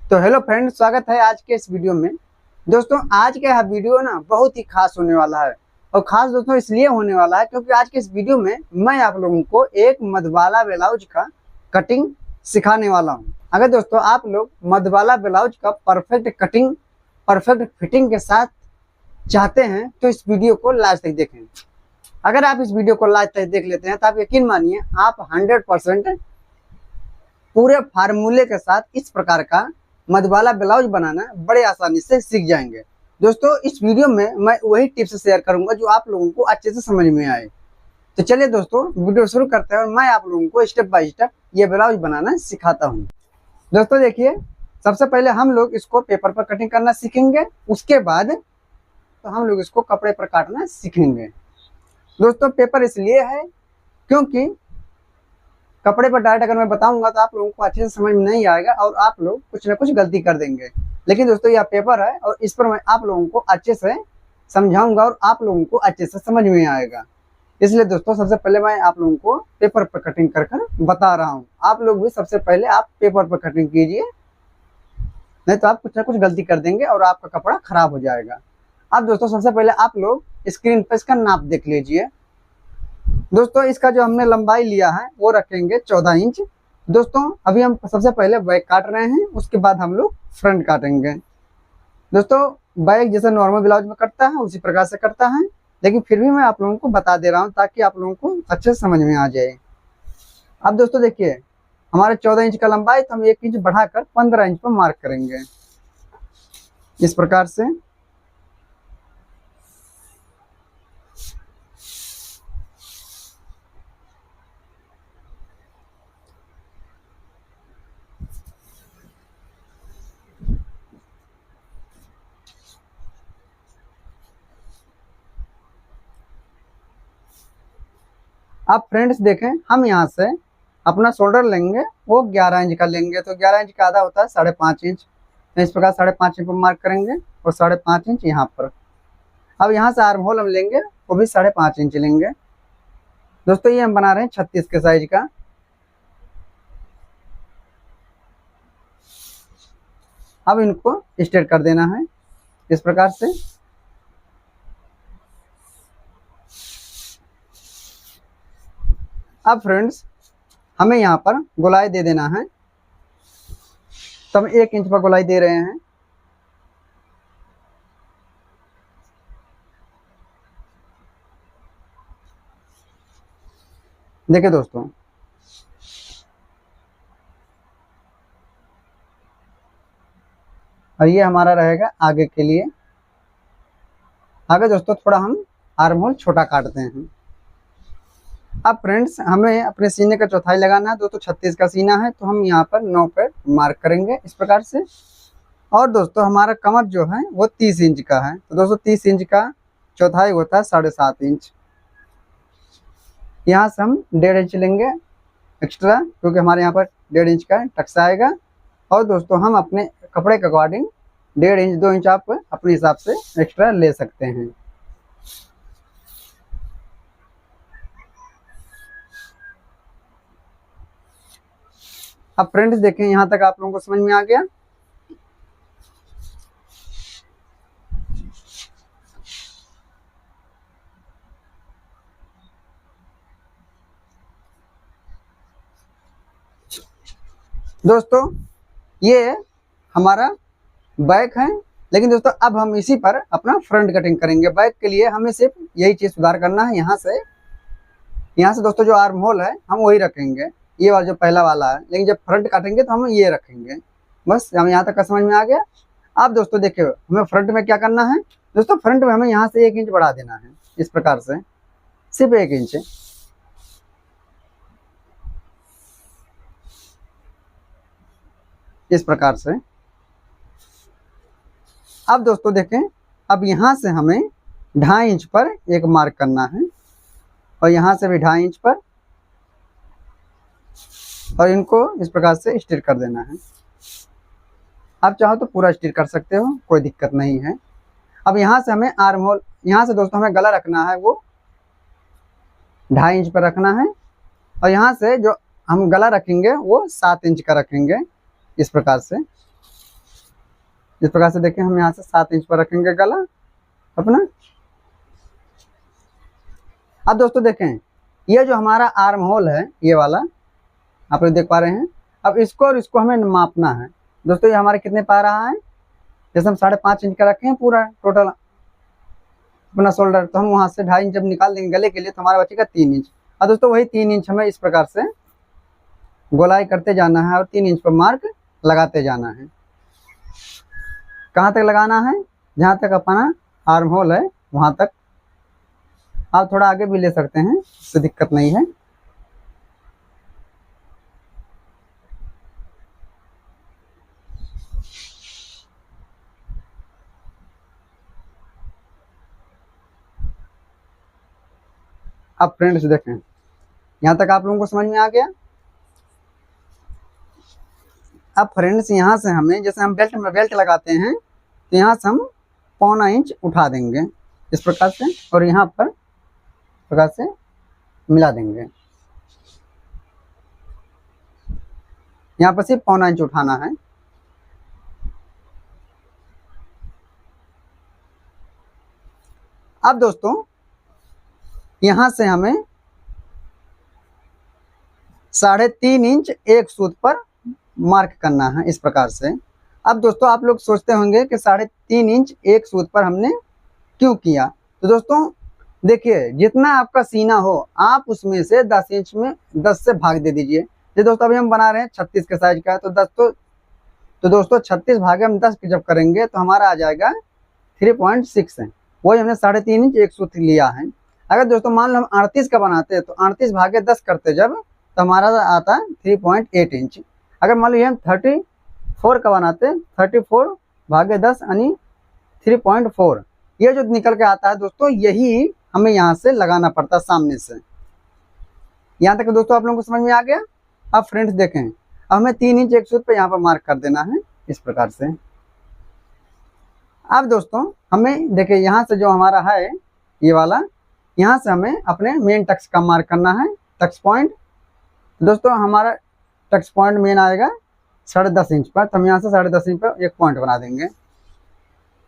तो hello friend, स्वागत है आज के इस वीडियो में। दोस्तों आज का यह वीडियो ना बहुत ही खास होने वाला है। और खास दोस्तों इसलिए होने वाला है क्योंकि आज के इस वीडियो में मैं आप लोगों को एक मधवाला ब्लाउज का कटिंग सिखाने वाला हूं। अगर दोस्तों आप लोग मधवाला ब्लाउज का परफेक्ट कटिंग, परफेक्ट फिटिंग के साथ चाहते हैं तो इस वीडियो को लास्ट तक देखें। अगर आप इस वीडियो को लास्ट तक देख लेते हैं तो आप यकीन मानिए आप 100% पूरे फार्मूले के साथ इस प्रकार का मधवाला ब्लाउज बनाना बड़े आसानी से सीख जाएंगे। दोस्तों इस वीडियो में मैं वही टिप्स शेयर करूंगा जो आप लोगों को अच्छे से समझ में आए। तो चलिए दोस्तों वीडियो शुरू करते हैं और मैं आप लोगों को स्टेप बाय स्टेप ये ब्लाउज बनाना सिखाता हूँ। दोस्तों देखिए, सबसे पहले हम लोग इसको पेपर पर कटिंग करना सीखेंगे, उसके बाद तो हम लोग इसको कपड़े पर काटना सीखेंगे। दोस्तों पेपर इसलिए है क्योंकि कपड़े पर डायरेक्ट अगर मैं बताऊंगा तो आप लोगों को अच्छे से समझ में नहीं आएगा और आप लोग कुछ ना कुछ गलती कर देंगे। लेकिन दोस्तों यह पेपर है और इस पर मैं आप लोगों को अच्छे से समझाऊंगा और आप लोगों को अच्छे से समझ में आएगा। इसलिए दोस्तों सबसे पहले मैं आप लोगों को पेपर पर कटिंग कर बता रहा हूँ। आप लोग भी सबसे पहले आप पेपर पर कटिंग कीजिए, नहीं तो आप कुछ ना कुछ गलती कर देंगे और आपका कपड़ा खराब हो जाएगा। अब दोस्तों सबसे पहले आप लोग स्क्रीन पर इसका नाप देख लीजिए। दोस्तों इसका जो हमने लंबाई लिया है वो रखेंगे 14 इंच। दोस्तों अभी हम सबसे पहले बैक काट रहे हैं, उसके बाद हम लोग फ्रंट काटेंगे। दोस्तों बैक जैसे नॉर्मल ब्लाउज में कटता है उसी प्रकार से कटता है, लेकिन फिर भी मैं आप लोगों को बता दे रहा हूँ ताकि आप लोगों को अच्छे से समझ में आ जाए। अब दोस्तों देखिए, हमारे 14 इंच का लंबाई तो हम 1 इंच बढ़ाकर 15 इंच पर मार्क करेंगे इस प्रकार से। आप फ्रेंड्स देखें, हम यहाँ से अपना शोल्डर लेंगे, वो 11 इंच का लेंगे। तो 11 इंच का आधा होता है 5.5 इंच। तो इस प्रकार 5.5 इंच पर मार्क करेंगे और 5.5 इंच यहाँ पर। अब यहाँ से आर्म होल हम लेंगे, वो भी 5.5 इंच लेंगे। दोस्तों ये हम बना रहे हैं 36 के साइज का। अब इनको स्ट्रेट कर देना है इस प्रकार से। अब फ्रेंड्स हमें यहाँ पर गोलाई दे देना है, तो हम 1 इंच पर गोलाई दे रहे हैं। देखिए दोस्तों, और ये हमारा रहेगा आगे के लिए। आगे दोस्तों थोड़ा हम आर्म होल छोटा काटते हैं। अब फ्रेंड्स हमें अपने सीने का चौथाई लगाना है। दोस्तों 36 का सीना है तो हम यहाँ पर 9 पे मार्क करेंगे इस प्रकार से। और दोस्तों हमारा कमर जो है वो 30 इंच का है, तो दोस्तों 30 इंच का चौथाई होता है 7.5 इंच। यहाँ से हम 1.5 इंच लेंगे एक्स्ट्रा, क्योंकि हमारे यहाँ पर 1.5 इंच का टक्स आएगा। और दोस्तों हम अपने कपड़े के अकॉर्डिंग 1.5 इंच 2 इंच आप अपने हिसाब से एक्स्ट्रा ले सकते हैं। अब फ्रेंड्स देखें, यहाँ तक आप लोगों को समझ में आ गया। दोस्तों ये हमारा बैक है, लेकिन दोस्तों अब हम इसी पर अपना फ्रंट कटिंग करेंगे। बैक के लिए हमें सिर्फ यही चीज सुधार करना है। यहाँ से दोस्तों जो आर्म होल है हम वही रखेंगे, ये वाला जो पहला वाला है, लेकिन जब फ्रंट काटेंगे तो हम ये रखेंगे। बस हम यहाँ तक का समझ में आ गया। अब दोस्तों देखिए हमें फ्रंट में क्या करना है। दोस्तों फ्रंट में हमें यहाँ से 1 इंच बढ़ा देना है इस प्रकार से, सिर्फ 1 इंच। इस प्रकार से। अब दोस्तों देखें, अब यहाँ से हमें 2.5 इंच पर एक मार्क करना है और यहाँ से भी 2.5 इंच पर, और इनको इस प्रकार से स्टिच कर देना है। आप चाहो तो पूरा स्टिच कर सकते हो, कोई दिक्कत नहीं है। अब यहाँ से हमें आर्म होल, यहाँ से दोस्तों हमें गला रखना है वो 2.5 इंच पर रखना है, और यहाँ से जो हम गला रखेंगे वो 7 इंच का रखेंगे इस प्रकार से। इस प्रकार से देखें, हम यहाँ से 7 इंच पर रखेंगे गला अपना। अब दोस्तों देखें, ये जो हमारा आर्म होल है ये वाला, आप लोग देख पा रहे हैं। अब इसको और इसको हमें मापना है दोस्तों। ये हमारे कितने पा रहा है, जैसे हम 5.5 इंच का रखे हैं पूरा टोटल अपना शोल्डर, तो हम वहाँ से 2.5 इंच जब निकाल देंगे गले के लिए तो हमारा बचेगा 3 इंच। और दोस्तों वही 3 इंच हमें इस प्रकार से गोलाई करते जाना है और 3 इंच पर मार्क लगाते जाना है। कहाँ तक लगाना है, जहाँ तक अपना आर्म होल है वहाँ तक। आप थोड़ा आगे भी ले सकते हैं, इससे दिक्कत नहीं है। अब फ्रेंड्स देखें, यहाँ तक आप लोगों को समझ में आ गया। अब फ्रेंड्स यहाँ से हमें, जैसे हम बेल्ट लगाते हैं तो यहाँ से हम 1.25 इंच उठा देंगे इस प्रकार से, और यहाँ पर इस प्रकार से मिला देंगे। यहाँ पर सिर्फ 1.25 इंच उठाना है। अब दोस्तों यहाँ से हमें 3.5 इंच एक सूत पर मार्क करना है इस प्रकार से। अब दोस्तों आप लोग सोचते होंगे कि 3.5 इंच एक सूत पर हमने क्यों किया। तो दोस्तों देखिए, जितना आपका सीना हो आप उसमें से 10 इंच में 10 से भाग दे दीजिए। ये दोस्तों अभी हम बना रहे हैं 36 के साइज का है, तो दोस्तों 36 भागे हम 10 जब करेंगे तो हमारा आ जाएगा 3.6 है। वही हमने 3.5 इंच एक सूत लिया है। अगर दोस्तों मान लो हम 38 का बनाते तो 38 भागे 10 करते जब, तो हमारा आता 3.8 इंच। अगर मान लीजिए हम 34 का बनाते, 34 भागे 10 यानी 3.4, ये जो निकल के आता है दोस्तों, यही हमें यहाँ से लगाना पड़ता है सामने से। यहाँ तक दोस्तों आप लोगों को समझ में आ गया। अब फ्रेंड्स देखें, अब हमें 3 इंच एक सूत पे यहाँ पर मार्क कर देना है इस प्रकार से। अब दोस्तों हमें देखिए, यहाँ से जो हमारा है ये वाला, यहाँ से हमें अपने मेन टक्स का मार्क करना है, टक्स पॉइंट। दोस्तों हमारा टक्स पॉइंट मेन आएगा 10.5 इंच पर, तो हम यहाँ से 10.5 इंच पर एक पॉइंट बना देंगे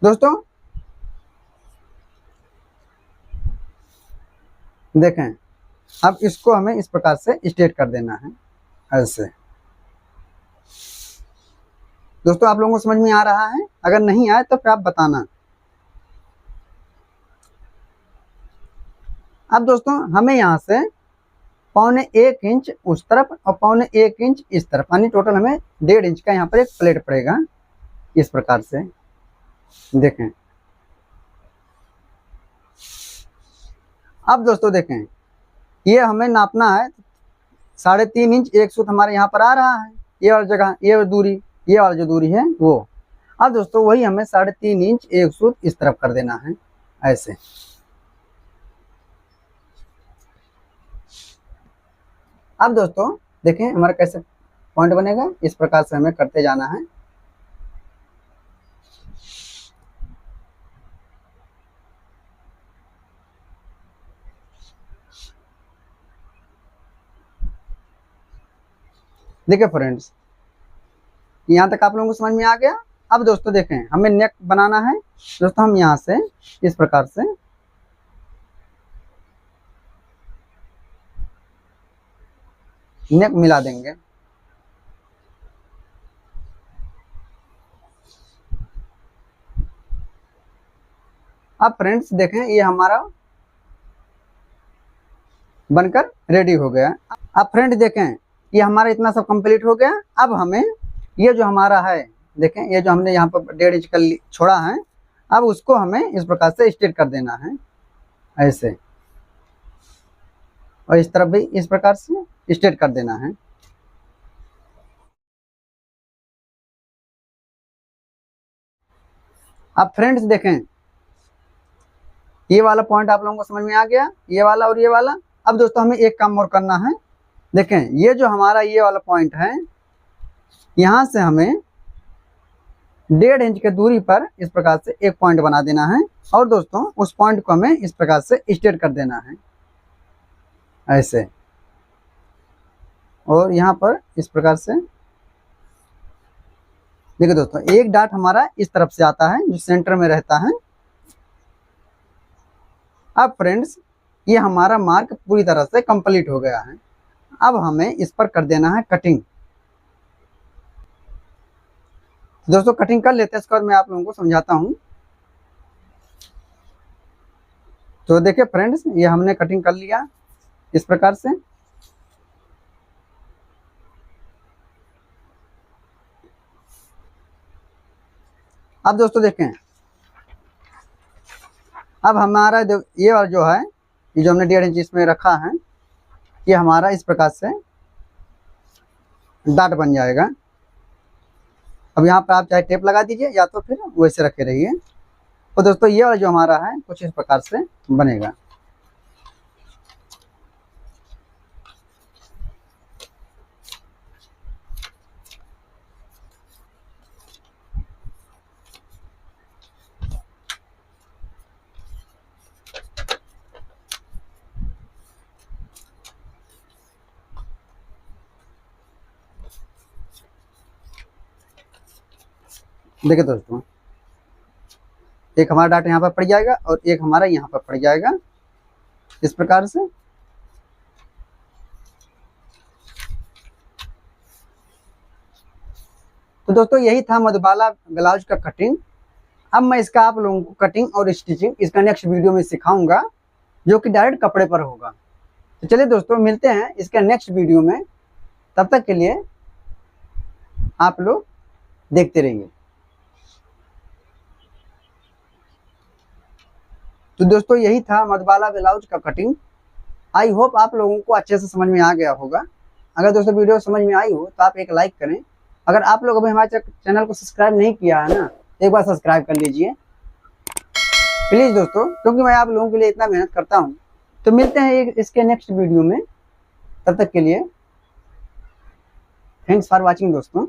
दोस्तों। देखें, अब इसको हमें इस प्रकार से स्ट्रेट कर देना है ऐसे। दोस्तों आप लोगों को समझ में आ रहा है, अगर नहीं आए तो फिर आप बताना। अब दोस्तों हमें यहाँ से 1.25 इंच उस तरफ और 1.25 इंच इस तरफ, यानी टोटल हमें 1.5 इंच का यहाँ पर एक प्लेट पड़ेगा इस प्रकार से। देखें, अब दोस्तों देखें, ये हमें नापना है 3.5 इंच एक सूत हमारे यहाँ पर आ रहा है, ये वाली जगह, ये दूरी, ये वाली जो दूरी है वो। अब दोस्तों वही हमें 3.5 इंच एक सूत इस तरफ कर देना है ऐसे। अब दोस्तों देखें हमारा कैसे पॉइंट बनेगा, इस प्रकार से हमें करते जाना है। देखिए फ्रेंड्स, यहाँ तक आप लोगों को समझ में आ गया। अब दोस्तों देखें, हमें नेक बनाना है दोस्तों। हम यहाँ से इस प्रकार से नेक मिला देंगे। अब फ्रेंड्स देखें, ये हमारा बनकर रेडी हो गया। अब फ्रेंड्स देखें, ये हमारा इतना सब कंप्लीट हो गया। अब हमें ये जो हमारा है, देखें ये जो हमने यहाँ पर 1.5 इंच का छोड़ा है, अब उसको हमें इस प्रकार से स्ट्रेट कर देना है ऐसे, और इस तरफ भी इस प्रकार से स्ट्रेट कर देना है। अब फ्रेंड्स देखें, ये वाला पॉइंट आप लोगों को समझ में आ गया, ये वाला और ये वाला। अब दोस्तों हमें एक काम और करना है। देखें, ये जो हमारा ये वाला पॉइंट है, यहाँ से हमें 1.5 इंच की दूरी पर इस प्रकार से एक पॉइंट बना देना है, और दोस्तों उस पॉइंट को हमें इस प्रकार से स्ट्रेट कर देना है ऐसे, और यहाँ पर इस प्रकार से देखिए दोस्तों, एक डाट हमारा इस तरफ से आता है जो सेंटर में रहता है। अब फ्रेंड्स, ये हमारा मार्क पूरी तरह से कंप्लीट हो गया है। अब हमें इस पर कर देना है कटिंग। दोस्तों कटिंग कर लेते हैं, इसके बाद मैं आप लोगों को समझाता हूँ। तो देखिए फ्रेंड्स, ये हमने कटिंग कर लिया इस प्रकार से। अब दोस्तों देखें, अब हमारा ये वाला जो है, ये जो हमने 1.5 इंच इसमें रखा है, ये हमारा इस प्रकार से डाट बन जाएगा। अब यहाँ पर आप चाहे टेप लगा दीजिए या तो फिर वैसे रखे रहिए। तो दोस्तों ये वाला जो हमारा है कुछ इस प्रकार से बनेगा। देखिए दोस्तों, एक हमारा डाटा यहाँ पर पड़ जाएगा और एक हमारा यहाँ पर पड़ जाएगा इस प्रकार से। तो दोस्तों यही था मधुबाला ब्लाउज का कटिंग। अब मैं इसका आप लोगों को कटिंग और स्टिचिंग इसका नेक्स्ट वीडियो में सिखाऊंगा, जो कि डायरेक्ट कपड़े पर होगा। तो चलिए दोस्तों, मिलते हैं इसके नेक्स्ट वीडियो में। तब तक के लिए आप लोग देखते रहिए। तो दोस्तों यही था मधुबाला ब्लाउज का कटिंग। आई होप आप लोगों को अच्छे से समझ में आ गया होगा। अगर दोस्तों वीडियो समझ में आई हो तो आप एक लाइक करें। अगर आप लोग अभी हमारे चैनल को सब्सक्राइब नहीं किया है ना, एक बार सब्सक्राइब कर लीजिए प्लीज़ दोस्तों, क्योंकि मैं आप लोगों के लिए इतना मेहनत करता हूँ। तो मिलते हैं इसके नेक्स्ट वीडियो में। तब तक के लिए थैंक्स फॉर वॉचिंग दोस्तों।